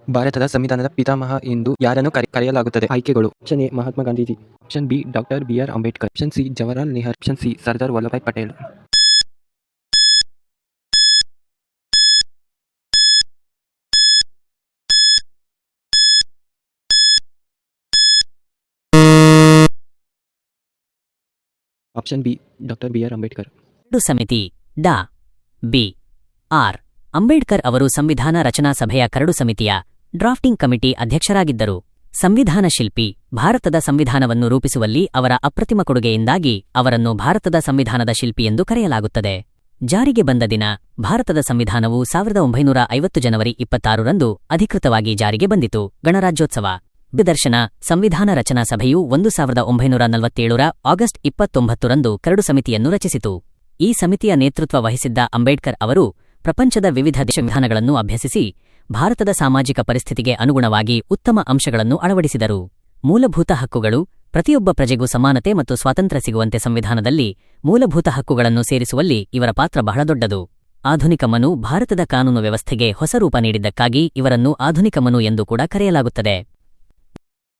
ಭಾರತದ ಸಂವಿಧಾನದ ಪಿತಾಮಹ ಎಂದು ಯಾರನ್ನು ಕರೆಯಲಾಗುತ್ತದೆ? ಆಯ್ಕೆಗಳು: option A Mahatma Gandhiji, option B doctor B R. Ambedkar, option C Jawaharlal Nehru, option C Sardar Vallabhbhai Patel. Option B doctor B R. Ambedkar. ಸಮಿತಿ ಡಾ. ಬಿ. ಆರ್. ಅಂಬೇಡ್ಕರ್ ಅವರು ಸಂವಿಧಾನ ರಚನಾ ಸಭೆಯ ಕರಡು ಸಮಿತಿಯ ಡ್ರಾಫ್ಟಿಂಗ್ ಕಮಿಟಿ ಅಧ್ಯಕ್ಷರಾಗಿದ್ದರು. ಸಂವಿಧಾನ ಶಿಲ್ಪಿ. ಭಾರತದ ಸಂವಿಧಾನವನ್ನು ರೂಪಿಸುವಲ್ಲಿ ಅವರ ಅಪ್ರತಿಮ ಕೊಡುಗೆಯಿಂದಾಗಿ ಅವರನ್ನು ಭಾರತದ ಸಂವಿಧಾನದ ಶಿಲ್ಪಿ ಎಂದು ಕರೆಯಲಾಗುತ್ತದೆ. ಜಾರಿಗೆ ಬಂದ ದಿನ: ಭಾರತದ ಸಂವಿಧಾನವು 1950 ಜನವರಿ 26ರಂದು ಅಧಿಕೃತವಾಗಿ ಜಾರಿಗೆ ಬಂದಿತು. ಗಣರಾಜ್ಯೋತ್ಸವ. ದೂರದರ್ಶನ. ಸಂವಿಧಾನ ರಚನಾ ಸಭೆಯು 1947ರ ಆಗಸ್ಟ್ 29ರಂದು ಕರಡು ಸಮಿತಿಯನ್ನು ರಚಿಸಿತು. ಈ ಸಮಿತಿಯ ನೇತೃತ್ವ ವಹಿಸಿದ್ದ ಅಂಬೇಡ್ಕರ್ ಅವರು ಪ್ರಪಂಚದ ವಿವಿಧ ಸಂವಿಧಾನಗಳನ್ನು ಅಭ್ಯಸಿಸಿ ಭಾರತದ ಸಾಮಾಜಿಕ ಪರಿಸ್ಥಿತಿಗೆ ಅನುಗುಣವಾಗಿ ಉತ್ತಮ ಅಂಶಗಳನ್ನು ಅಳವಡಿಸಿದರು. ಮೂಲಭೂತ ಹಕ್ಕುಗಳು. ಪ್ರತಿಯೊಬ್ಬ ಪ್ರಜೆಗೂ ಸಮಾನತೆ ಮತ್ತು ಸ್ವಾತಂತ್ರ್ಯ ಸಿಗುವಂತೆ ಸಂವಿಧಾನದಲ್ಲಿ ಮೂಲಭೂತ ಹಕ್ಕುಗಳನ್ನು ಸೇರಿಸುವಲ್ಲಿ ಇವರ ಪಾತ್ರ ಬಹಳ ದೊಡ್ಡದು. ಆಧುನಿಕ ಮನು. ಭಾರತದ ಕಾನೂನು ವ್ಯವಸ್ಥೆಗೆ ಹೊಸ ರೂಪ ನೀಡಿದ್ದಕ್ಕಾಗಿ ಇವರನ್ನು ಆಧುನಿಕ ಮನು ಎಂದು ಕೂಡ ಕರೆಯಲಾಗುತ್ತದೆ.